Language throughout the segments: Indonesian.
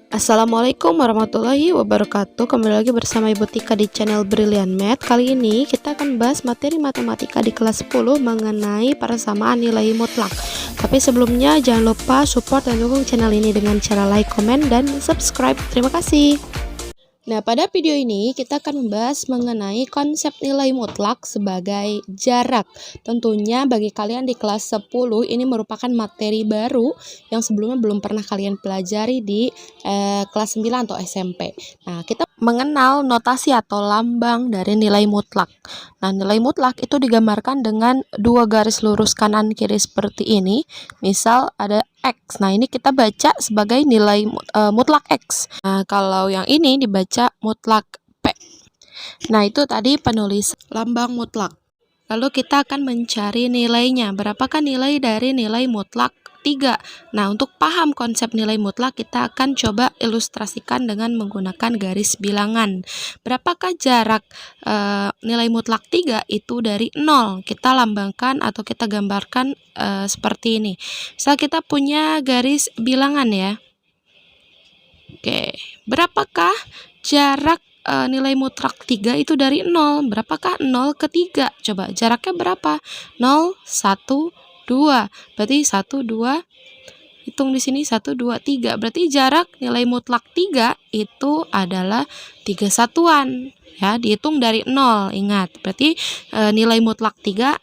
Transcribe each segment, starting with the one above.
Assalamualaikum warahmatullahi wabarakatuh. Kembali lagi bersama Ibu Tika di channel Brilliant Math. Kali ini kita akan bahas materi matematika di kelas 10 mengenai persamaan nilai mutlak. Tapi sebelumnya jangan lupa support dan dukung channel ini dengan cara like, komen, dan subscribe. Terima kasih. Nah, pada video ini kita akan membahas mengenai konsep nilai mutlak sebagai jarak. Tentunya bagi kalian di kelas 10 ini merupakan materi baru yang sebelumnya belum pernah kalian pelajari di kelas 9 atau SMP. Nah, kita mengenal notasi atau lambang dari nilai mutlak. Nah, nilai mutlak itu digambarkan dengan dua garis lurus kanan kiri seperti ini. Misal ada X. Nah, ini kita baca sebagai nilai mutlak X. Nah, kalau yang ini dibaca mutlak P. Nah, itu tadi penulis lambang mutlak. Lalu kita akan mencari nilainya. Berapakah nilai dari nilai mutlak 3? Nah, untuk paham konsep nilai mutlak, kita akan coba ilustrasikan dengan menggunakan garis bilangan. Berapakah jarak nilai mutlak 3 itu dari 0? Kita lambangkan atau kita gambarkan seperti ini. Misal kita punya garis bilangan ya. Oke, berapakah jarak nilai mutlak 3 itu dari 0? Berapakah 0 ke 3? Coba jaraknya berapa? 0, 1, 2. Berarti 1, 2. Hitung di sini 1, 2, 3. Berarti jarak nilai mutlak 3 itu adalah 3 satuan. Ya, dihitung dari 0. Ingat, berarti nilai mutlak 3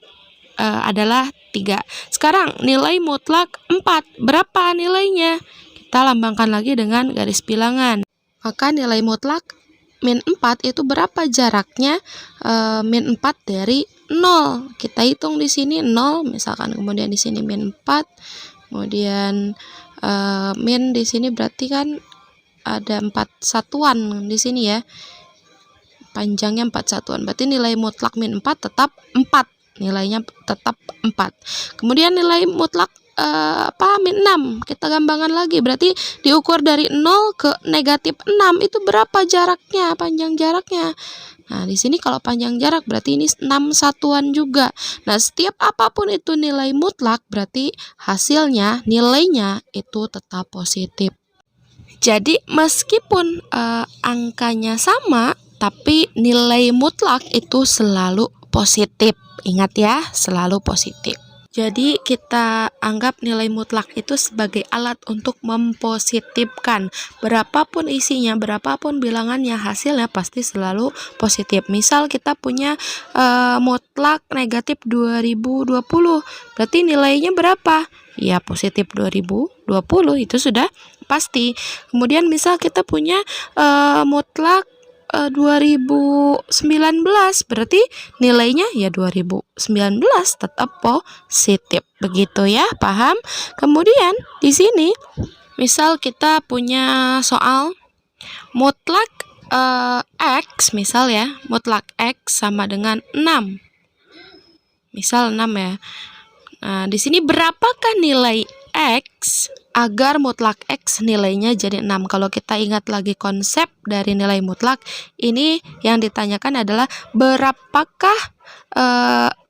adalah 3. Sekarang nilai mutlak 4. Berapa nilainya? Kita lambangkan lagi dengan garis bilangan. Maka nilai mutlak min 4 itu berapa jaraknya? Min 4 dari 0. Kita hitung di sini 0, misalkan, kemudian di sini min 4, kemudian min di sini berarti kan ada 4 satuan di sini ya. Panjangnya 4 satuan. Berarti nilai mutlak min 4 tetap 4. Nilainya tetap 4. Kemudian nilai mutlak min 6, kita gambarkan lagi, berarti diukur dari 0 ke negatif 6, itu berapa jaraknya, panjang jaraknya. Nah, di sini kalau panjang jarak berarti ini 6 satuan juga. Nah, setiap apapun itu nilai mutlak, berarti hasilnya, nilainya itu tetap positif. Jadi meskipun angkanya sama, tapi nilai mutlak itu selalu positif. Ingat ya, selalu positif. Jadi kita anggap nilai mutlak itu sebagai alat untuk mempositifkan. Berapapun isinya, berapapun bilangannya, hasilnya pasti selalu positif. Misal kita punya mutlak negatif 2020. Berarti nilainya berapa? Ya, positif 2020, itu sudah pasti. Kemudian misal kita punya mutlak 2019, berarti nilainya ya 2019 tetap positif. Begitu ya, paham? Kemudian di sini misal kita punya soal mutlak X, misal ya, mutlak X sama dengan 6. Misal 6 ya. Nah, di sini berapakah nilai X agar mutlak X nilainya jadi 6? Kalau kita ingat lagi konsep dari nilai mutlak, ini yang ditanyakan adalah berapakah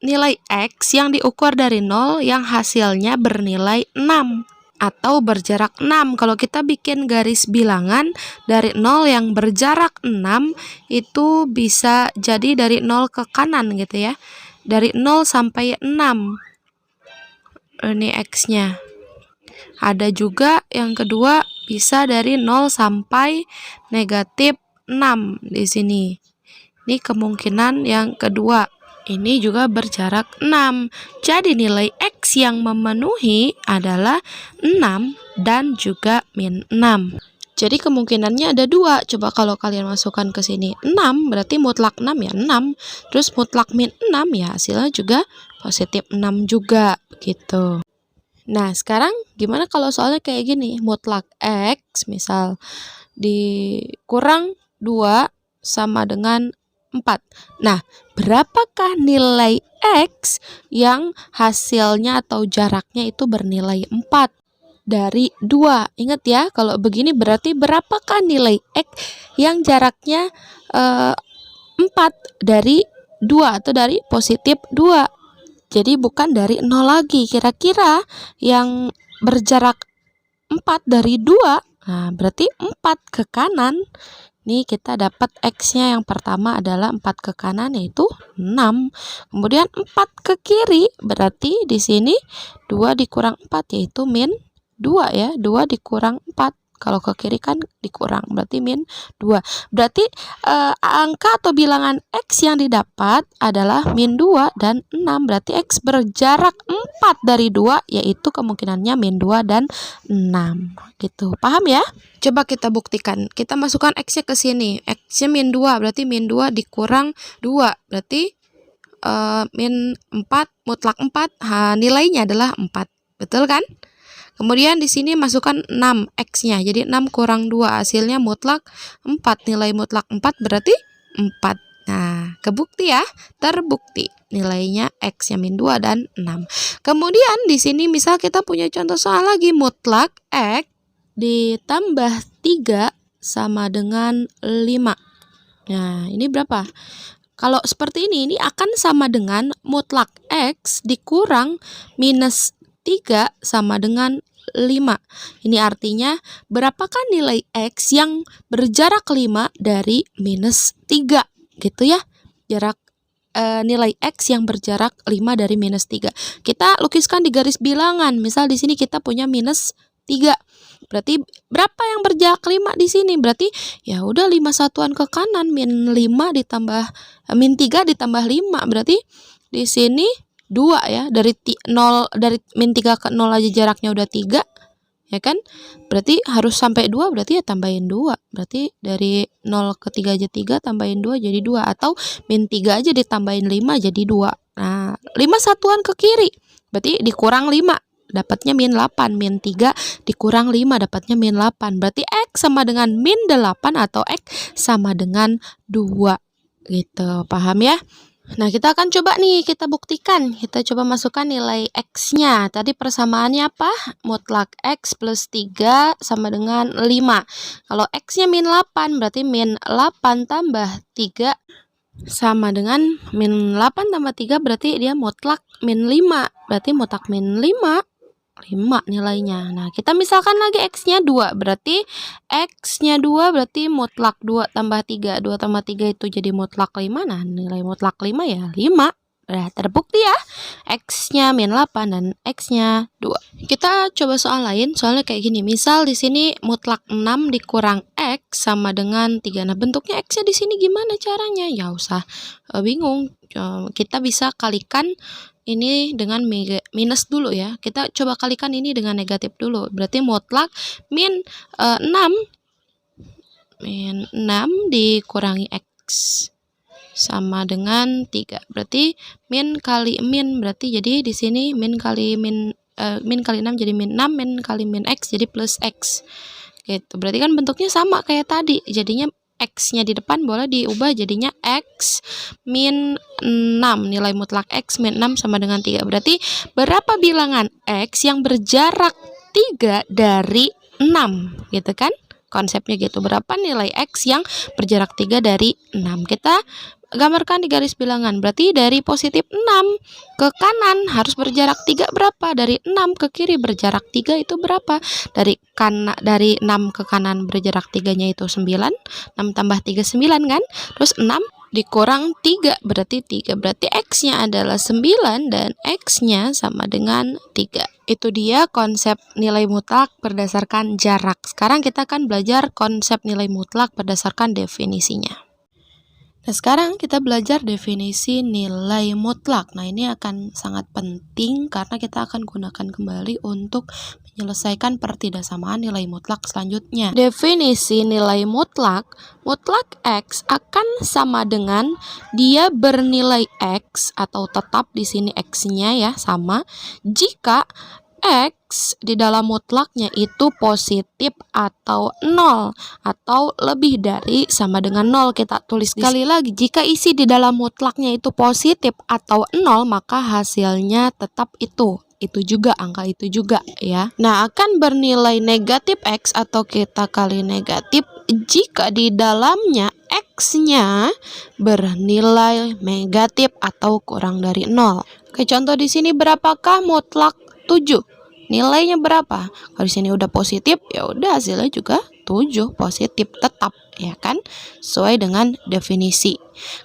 nilai X yang diukur dari 0 yang hasilnya bernilai 6 atau berjarak 6. Kalau kita bikin garis bilangan dari 0 yang berjarak 6, itu bisa jadi dari 0 ke kanan gitu ya. Dari 0 sampai 6. Ini X-nya. Ada juga yang kedua bisa dari 0 sampai negatif 6 di sini. Ini kemungkinan yang kedua. Ini juga berjarak 6. Jadi nilai X yang memenuhi adalah 6 dan juga min 6. Jadi kemungkinannya ada 2. Coba kalau kalian masukkan ke sini 6, berarti mutlak 6 ya 6. Terus mutlak min 6 ya hasilnya juga positif 6 juga gitu. Nah, sekarang gimana kalau soalnya kayak gini? Mutlak X misal dikurang 2 sama dengan 4. Nah, berapakah nilai X yang hasilnya atau jaraknya itu bernilai 4 dari 2? Ingat ya, kalau begini berarti berapakah nilai X yang jaraknya 4 dari 2 atau dari positif 2? Jadi bukan dari 0 lagi. Kira-kira yang berjarak 4 dari 2 Nah, berarti 4 ke kanan. Nih kita dapat X-nya yang pertama adalah 4 ke kanan yaitu 6. Kemudian 4 ke kiri berarti di sini 2 dikurang 4 yaitu min 2 ya. 2 dikurang 4. Kalau ke kiri kan dikurang berarti min 2. Berarti angka atau bilangan X yang didapat adalah min 2 dan 6. Berarti X berjarak 4 dari 2 yaitu kemungkinannya min 2 dan 6. Gitu. Paham ya? Coba kita buktikan. Kita masukkan X-nya ke sini. X-nya min 2 berarti min 2 dikurang 2 berarti min 4 mutlak 4. Nilainya adalah 4. Betul kan? Kemudian di sini masukkan 6 X-nya. Jadi 6 kurang 2 hasilnya mutlak 4. Nilai mutlak 4 berarti 4. Nah, kebukti ya. Terbukti nilainya X-nya min 2 dan 6. Kemudian di sini misal kita punya contoh soal lagi. Mutlak X ditambah 3 sama dengan 5. Nah, ini berapa? Kalau seperti ini akan sama dengan mutlak X dikurang minus 3 sama dengan 5. Ini artinya berapakah nilai X yang berjarak 5 dari minus 3? Gitu ya. Jarak nilai X yang berjarak 5 dari minus 3. Kita lukiskan di garis bilangan. Misal di sini kita punya minus 3. Berarti berapa yang berjarak 5 di sini? Berarti ya udah 5 satuan ke kanan, min 5 ditambah min 3 ditambah 5. Berarti di sini 2 ya, dari 0 dari min 3 ke 0 aja jaraknya udah 3 ya kan, berarti harus sampai 2 berarti ya tambahin 2, berarti dari 0 ke 3 aja 3 tambahin 2 jadi 2, atau min 3 aja ditambahin 5 jadi 2. Nah 5 satuan ke kiri berarti dikurang 5 dapatnya min 8, min 3 dikurang 5 dapatnya min 8, berarti X sama dengan min 8 atau X sama dengan 2 gitu. Paham ya? Nah, kita akan coba nih, kita buktikan. Kita coba masukkan nilai X-nya. Tadi persamaannya apa? Mutlak X plus 3 sama dengan 5. Kalau X-nya min 8, berarti min 8 tambah 3 sama dengan min 8 tambah 3, berarti dia mutlak min 5. Berarti mutlak min 5 nilainya. Nah, kita misalkan lagi X-nya 2, berarti X-nya 2 berarti mutlak 2 tambah 3. 2 tambah 3 itu jadi mutlak 5. Nah, nilai mutlak 5 ya 5. Nah, terbukti ya. X-nya min 8 dan X-nya 2. Kita coba soal lain. Soalnya kayak gini. Misal di sini mutlak 6 dikurang X sama dengan 3. Nah, bentuknya X-nya di sini gimana caranya? Ya usah bingung. Kita bisa kalikan ini dengan minus dulu ya. Kita coba kalikan ini dengan negatif dulu. Berarti mutlak min 6 dikurangi X sama dengan 3. Berarti min kali min, berarti jadi di sini min kali 6 jadi min 6, min kali min X jadi plus X. Gitu. Berarti kan bentuknya sama kayak tadi. Jadinya X-nya di depan boleh diubah jadinya X min 6. Nilai mutlak X min 6 sama dengan 3. Berarti berapa bilangan X yang berjarak 3 dari 6? Gitu kan? Konsepnya gitu. Berapa nilai X yang berjarak 3 dari 6? Kita gambarkan di garis bilangan. Berarti dari positif 6 ke kanan harus berjarak 3 berapa? Dari 6 ke kiri berjarak 3 itu berapa? Dari 6 ke kanan berjarak 3-nya itu 9. 6 tambah 3 9 kan? Terus 6 dikurang 3 berarti 3. Berarti X-nya adalah 9 dan X-nya sama dengan 3. Itu dia konsep nilai mutlak berdasarkan jarak. Sekarang kita akan belajar konsep nilai mutlak berdasarkan definisinya. Nah, sekarang kita belajar definisi nilai mutlak. Nah, ini akan sangat penting karena kita akan gunakan kembali untuk menyelesaikan pertidaksamaan nilai mutlak selanjutnya. Definisi nilai mutlak, mutlak X akan sama dengan dia bernilai X atau tetap di sini X-nya ya sama jika X di dalam mutlaknya itu positif atau 0 atau lebih dari sama dengan 0. Kita tulis sekali lagi, jika isi di dalam mutlaknya itu positif atau 0 maka hasilnya tetap itu juga, angka itu juga ya. Nah, akan bernilai negatif X atau kita kali negatif jika di dalamnya X-nya bernilai negatif atau kurang dari 0. Oke, contoh di sini berapakah mutlak 7? nilainya berapa? Kalau di sini udah positif, ya udah hasilnya juga 7 positif tetap, ya kan? Sesuai dengan definisi.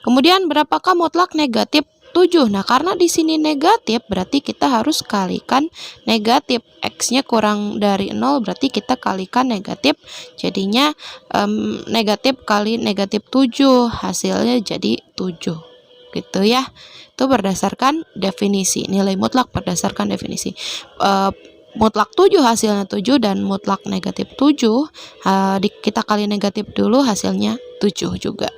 Kemudian berapakah mutlak negatif 7? Nah, karena di sini negatif berarti kita harus kalikan negatif. X-nya kurang dari 0 berarti kita kalikan negatif. Jadinya negatif kali negatif 7, hasilnya jadi 7. Gitu ya. Itu berdasarkan definisi. Nilai mutlak berdasarkan definisi. Mutlak 7 hasilnya 7 dan mutlak negatif 7 kita kali negatif dulu hasilnya 7 juga.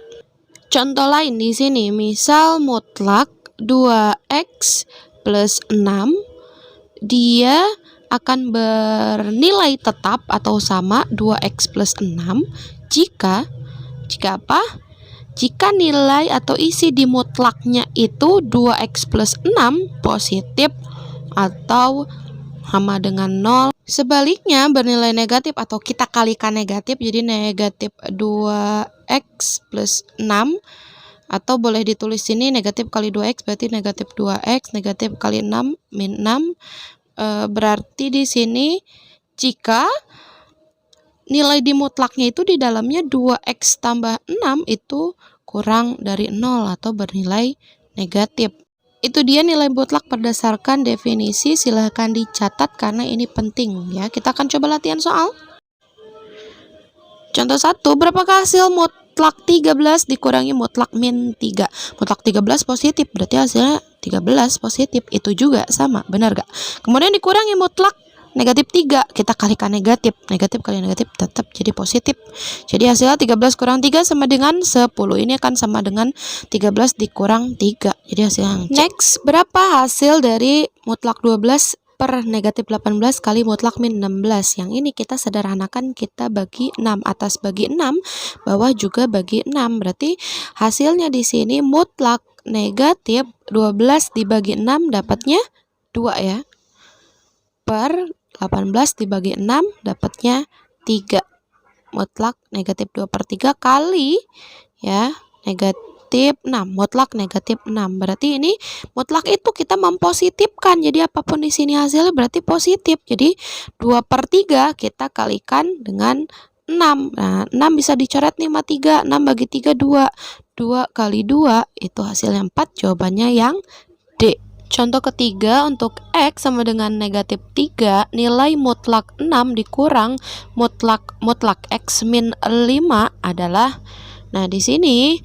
Contoh lain di sini, misal mutlak 2x plus 6 dia akan bernilai tetap atau sama 2x plus 6 jika apa? Jika nilai atau isi di mutlaknya itu 2x plus 6 positif atau sama dengan 0. Sebaliknya bernilai negatif atau kita kalikan negatif, jadi negatif 2x plus 6, atau boleh ditulis sini negatif kali 2x berarti negatif 2x, negatif kali 6 min 6. Berarti di sini jika nilai di mutlaknya itu di dalamnya 2x tambah 6 itu kurang dari 0 atau bernilai negatif. Itu dia nilai mutlak berdasarkan definisi. Silahkan dicatat karena ini penting ya. Kita akan coba latihan soal. Contoh 1, berapakah hasil mutlak 13 dikurangi mutlak min 3? Mutlak 13 positif, berarti hasilnya 13 positif. Itu juga sama, benar gak? Kemudian dikurangi mutlak negatif 3, kita kalikan negatif. Negatif kali negatif tetap jadi positif. Jadi hasilnya 13 kurang 3 sama dengan 10. Ini akan sama dengan 13 dikurang 3. Jadi hasilnya next, berapa hasil dari mutlak 12 per negatif 18 kali mutlak min 16? Yang ini kita sederhanakan, kita bagi 6. Atas bagi 6, bawah juga bagi 6. Berarti hasilnya di sini mutlak negatif 12 dibagi 6 dapatnya 2 ya. Per 18 dibagi 6 dapatnya 3. Mutlak negatif 2 per 3 kali ya negatif 6. Mutlak negatif 6. Berarti ini mutlak itu kita mempositifkan. Jadi apapun di sini hasilnya berarti positif. Jadi 2 per 3 kita kalikan dengan 6. Nah, 6 bisa dicoret nih sama 3. 6 bagi 3 2. 2 kali 2 itu hasilnya 4. Jawabannya yang D. Contoh ketiga, untuk X sama dengan negatif 3, nilai mutlak 6 dikurang mutlak X min 5 adalah, nah di sini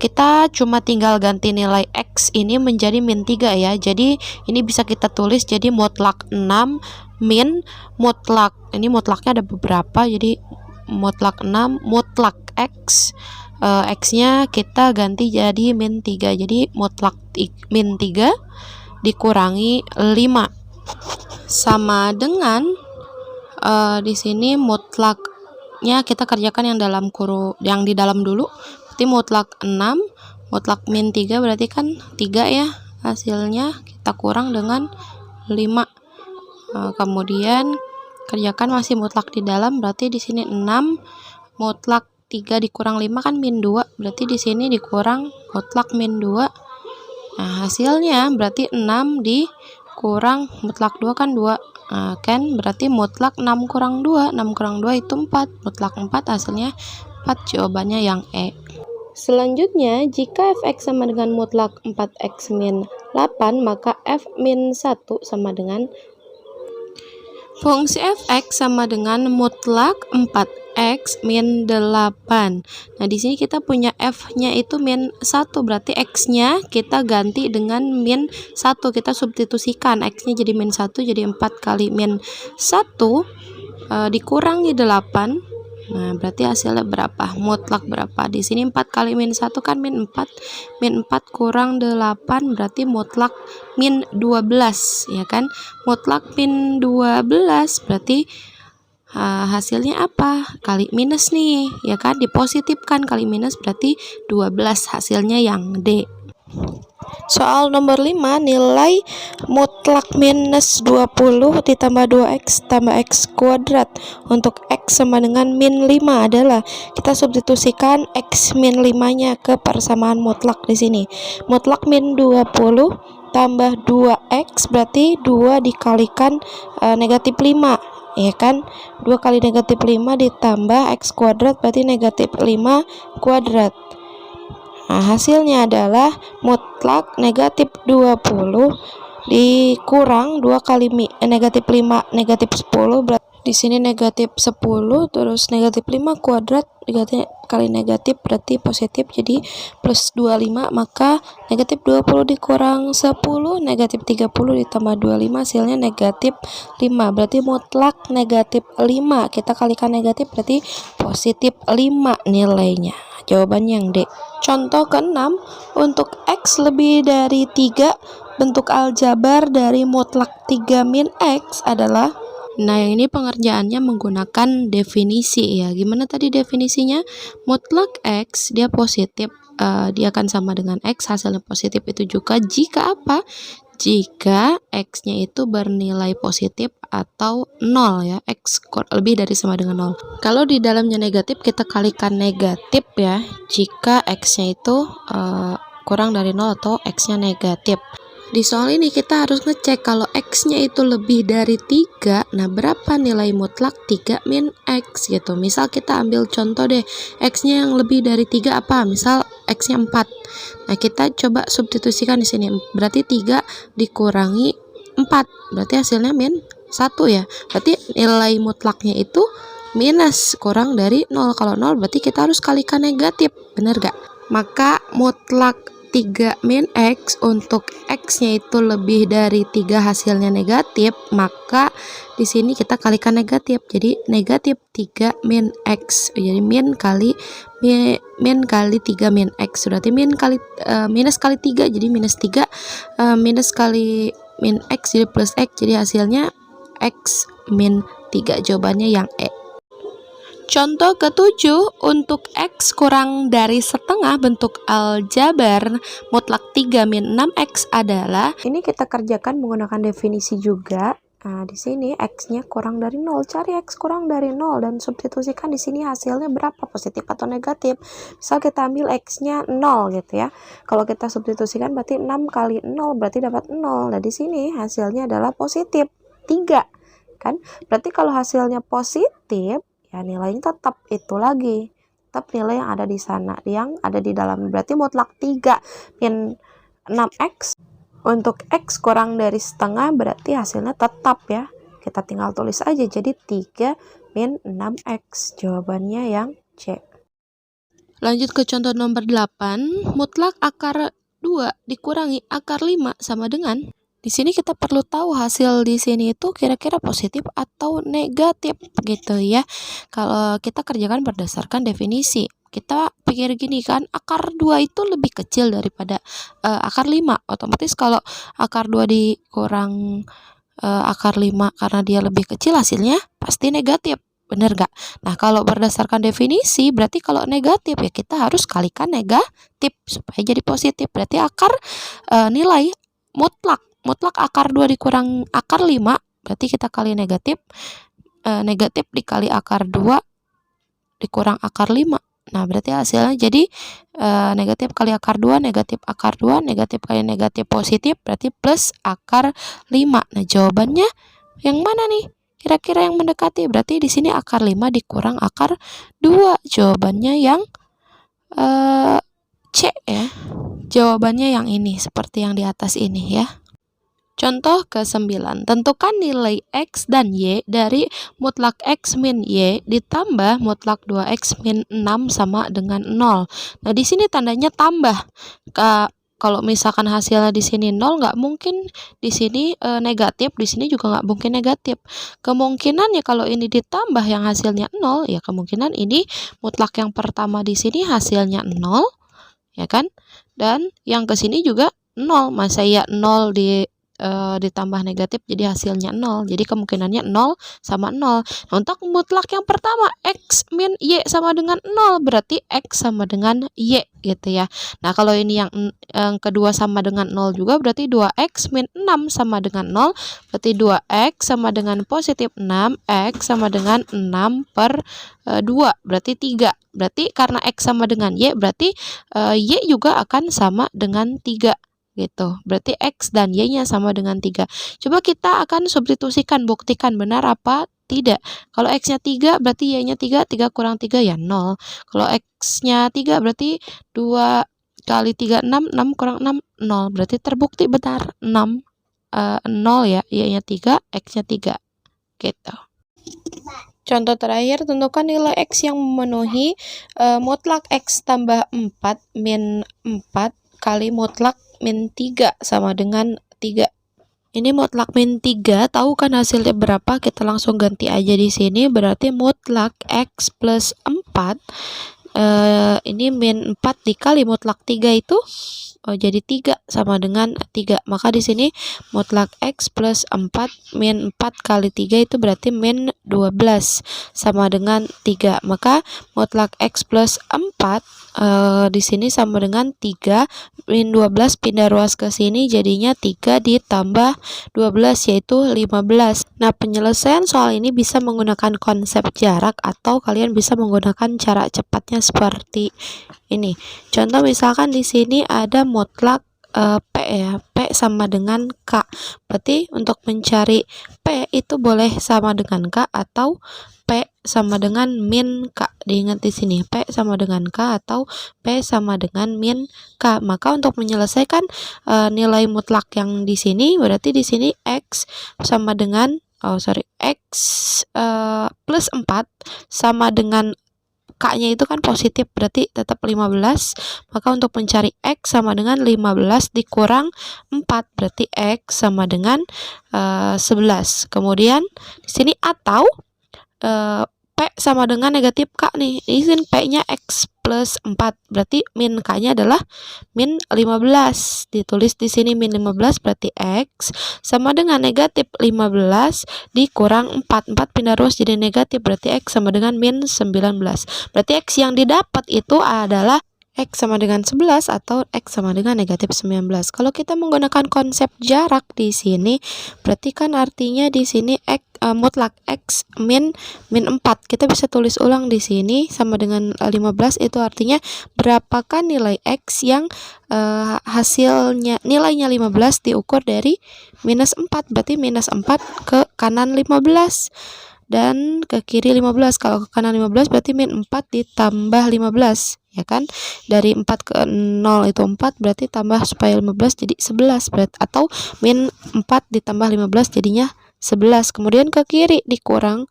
kita cuma tinggal ganti nilai X ini menjadi min 3 ya. Jadi ini bisa kita tulis jadi mutlak 6 min mutlak, ini mutlaknya ada beberapa, jadi mutlak 6 mutlak X, X-nya kita ganti jadi min 3. Jadi mutlak min 3 dikurangi 5 sama dengan di sini mutlaknya kita kerjakan yang dalam kurung, yang di dalam dulu. Berarti mutlak 6 mutlak min 3 berarti kan 3 ya. Hasilnya kita kurang dengan 5. Kemudian kerjakan masih mutlak di dalam, berarti di sini 6 mutlak 3 dikurang 5 kan min 2, berarti di sini dikurang mutlak min 2. Nah, hasilnya berarti 6 dikurang mutlak 2 kan 2. Nah, kan berarti mutlak 6 kurang 2. 6 kurang 2 itu 4. Mutlak 4 hasilnya 4. Jawabannya yang E. Selanjutnya, jika fx sama dengan mutlak 4x min 8, maka f min 1 sama dengan fungsi fx sama dengan mutlak 4x min 8. Nah, di sini kita punya f-nya itu min 1, berarti x-nya kita ganti dengan min 1. Kita substitusikan x-nya jadi min 1, jadi 4 kali min 1 dikurangi 8. Nah, berarti hasilnya berapa? Mutlak berapa? Di sini 4 kali min 1 kan min 4. Min 4 kurang 8 berarti mutlak min 12, ya kan? Mutlak min 12 berarti hasilnya apa? Kali minus nih, ya kan? Dipositifkan kali minus berarti 12, hasilnya yang D. Soal nomor 5, nilai mutlak minus 20 ditambah 2x tambah x kuadrat untuk x sama dengan min 5 adalah, kita substitusikan x min 5 nya ke persamaan mutlak di sini. Mutlak min 20 tambah 2x berarti 2 dikalikan negatif 5, ya kan. 2 kali negatif 5 ditambah x kuadrat berarti negatif 5 kuadrat. Nah, hasilnya adalah mutlak negatif 20 dikurang 2 kali negatif 5 negatif 10 berarti di sini negatif 10 terus negatif 5 kuadrat kali negatif berarti positif, jadi plus 25, maka negatif 20 dikurang 10 negatif 30 ditambah 25 hasilnya negatif 5, berarti mutlak negatif 5 kita kalikan negatif berarti positif 5 nilainya. Jawabannya yang D. Contoh ke-6, untuk x lebih dari 3 bentuk aljabar dari mutlak 3 min x adalah. Nah, ini pengerjaannya menggunakan definisi ya. Gimana tadi definisinya? Mutlak x dia positif, dia akan sama dengan x, hasilnya positif itu juga jika apa? Jika x-nya itu bernilai positif atau 0 ya, x lebih dari sama dengan 0. Kalau di dalamnya negatif kita kalikan negatif ya, jika x-nya itu kurang dari 0 atau x-nya negatif. Di soal ini kita harus ngecek kalau x-nya itu lebih dari 3, nah berapa nilai mutlak 3 min x gitu. Misal kita ambil contoh deh, x-nya yang lebih dari 3 apa? Misal x-nya 4. Nah, kita coba substitusikan di sini. Berarti 3 dikurangi 4, berarti hasilnya min 1 ya. Berarti nilai mutlaknya itu minus, kurang dari 0. Kalau 0 berarti kita harus kalikan negatif, bener gak? Maka mutlak 3 min x untuk x-nya itu lebih dari 3 hasilnya negatif, maka di sini kita kalikan negatif. Jadi negatif 3 min x. Jadi min kali 3 min x. Berarti minus kali 3 jadi minus 3, minus kali min x jadi plus x. Jadi hasilnya x min 3. Jawabannya yang E. Contoh ke-7, untuk x kurang dari setengah bentuk aljabar mutlak 3 min 6x adalah. Ini kita kerjakan menggunakan definisi juga. Nah, di sini x-nya kurang dari 0. Cari x kurang dari 0 dan substitusikan di sini hasilnya berapa, positif atau negatif. Misal kita ambil x-nya 0 gitu ya. Kalau kita substitusikan berarti 6 kali 0 berarti dapat 0. Nah, di sini hasilnya adalah positif 3. Kan? Berarti kalau hasilnya positif, ya nilainya tetap itu lagi, tetap nilai yang ada di sana, yang ada di dalam. Berarti mutlak 3 min 6x untuk x kurang dari setengah berarti hasilnya tetap ya, kita tinggal tulis aja jadi 3 min 6x. Jawabannya yang C. Lanjut ke contoh nomor 8, mutlak akar 2 dikurangi akar 5 sama dengan. Di sini kita perlu tahu hasil di sini itu kira-kira positif atau negatif gitu ya. Kalau kita kerjakan berdasarkan definisi, kita pikir gini kan, akar 2 itu lebih kecil daripada akar 5. Otomatis kalau akar 2 dikurang akar 5 karena dia lebih kecil, hasilnya pasti negatif. Bener gak? Nah, kalau berdasarkan definisi berarti kalau negatif ya kita harus kalikan negatif supaya jadi positif. Berarti akar nilai mutlak akar 2 dikurang akar 5 berarti kita kali negatif, negatif dikali akar 2 dikurang akar 5. Nah, berarti hasilnya jadi negatif kali akar 2, negatif akar 2, negatif kali negatif positif, berarti plus akar 5. Nah, jawabannya yang mana nih? Kira-kira yang mendekati. Berarti di sini akar 5 dikurang akar 2. Jawabannya yang C ya. Jawabannya yang ini, seperti yang di atas ini ya. Contoh ke-9, tentukan nilai x dan y dari mutlak x min y ditambah mutlak 2x min 6 sama dengan 0. Nah, di sini tandanya tambah. Kalau misalkan hasilnya di sini 0, nggak mungkin di sini negatif, di sini juga nggak mungkin negatif. Kemungkinannya kalau ini ditambah yang hasilnya 0, ya kemungkinan ini mutlak yang pertama di sini hasilnya 0, ya kan? Dan yang ke sini juga 0, masa ya 0 ditambah negatif jadi hasilnya 0, jadi kemungkinannya 0 sama 0. Nah, untuk mutlak yang pertama x min y sama dengan 0 berarti x sama dengan y gitu ya. Nah, kalau ini yang kedua sama dengan 0 juga berarti 2x min 6 sama dengan 0, berarti 2x sama dengan positif 6, x sama dengan 6 per 2 berarti 3. Berarti karena x sama dengan y berarti y juga akan sama dengan 3. gitu. Berarti X dan Y-nya sama dengan 3. Coba kita akan substitusikan, buktikan benar apa tidak. Kalau X-nya 3 berarti Y-nya 3, 3 kurang 3 ya 0. Kalau X-nya 3 berarti 2 kali 3 6, 6 kurang 6 0. Berarti terbukti benar 6 0 ya, Y-nya 3, X-nya 3. Gitu. Contoh terakhir, tentukan nilai X yang memenuhi mutlak X tambah 4 min 4 kali mutlak min 3 sama dengan 3. Ini mutlak min 3, tahu kan hasilnya berapa? Kita langsung ganti aja di sini, berarti mutlak X plus 4, ini min 4 dikali mutlak 3 itu jadi 3 sama dengan 3. Maka di sini mutlak X plus 4 min 4 kali 3 itu berarti min 12 sama dengan 3. Maka mutlak X plus 4 di sini sama dengan 3 min 12 pindah ruas ke sini jadinya 3 ditambah 12 yaitu 15. Nah, penyelesaian soal ini bisa menggunakan konsep jarak atau kalian bisa menggunakan cara cepatnya seperti ini. Contoh misalkan di sini ada mutlak P ya, P sama dengan K. Berarti untuk mencari P itu boleh sama dengan K atau P sama dengan min K. Diingat di sini, P sama dengan K atau P sama dengan min K. Maka untuk menyelesaikan nilai mutlak yang di sini, berarti di sini X sama dengan X plus 4 sama dengan K-nya itu kan positif, berarti tetap 15. Maka untuk mencari X sama dengan 15 dikurang 4, berarti X sama dengan 11. Kemudian di sini atau P sama dengan negatif K nih. Di sini P-nya X plus 4, berarti min K-nya adalah min 15. Ditulis di sini min 15 berarti X sama dengan negatif 15 dikurang 4. 4 pindah ruas jadi negatif, berarti X sama dengan min 19. Berarti X yang didapat itu adalah X sama dengan 11 atau X sama dengan negatif 19. Kalau kita menggunakan konsep jarak di sini, berarti kan artinya di sini X, mutlak X min 4. Kita bisa tulis ulang di sini sama dengan 15, itu artinya berapakah nilai X yang hasilnya nilainya 15 diukur dari minus 4. Berarti minus 4 ke kanan 15 dan ke kiri 15. Kalau ke kanan 15 berarti min 4 ditambah 15, ya kan? Dari 4 ke 0 itu 4, berarti tambah supaya 15 jadi 11, berarti atau min 4 ditambah 15 jadinya 11. Kemudian ke kiri dikurang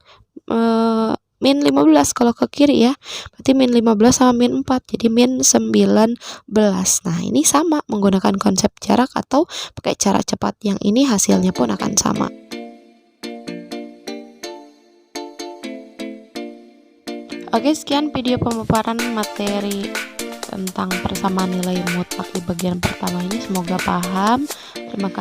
min 15 kalau ke kiri ya. Berarti min 15 sama min 4 jadi min 19. Nah, ini sama menggunakan konsep jarak atau pakai cara cepat, yang ini hasilnya pun akan sama. Oke, sekian video pemaparan materi tentang persamaan nilai mutlak di bagian pertama ini. Semoga paham. Terima kasih.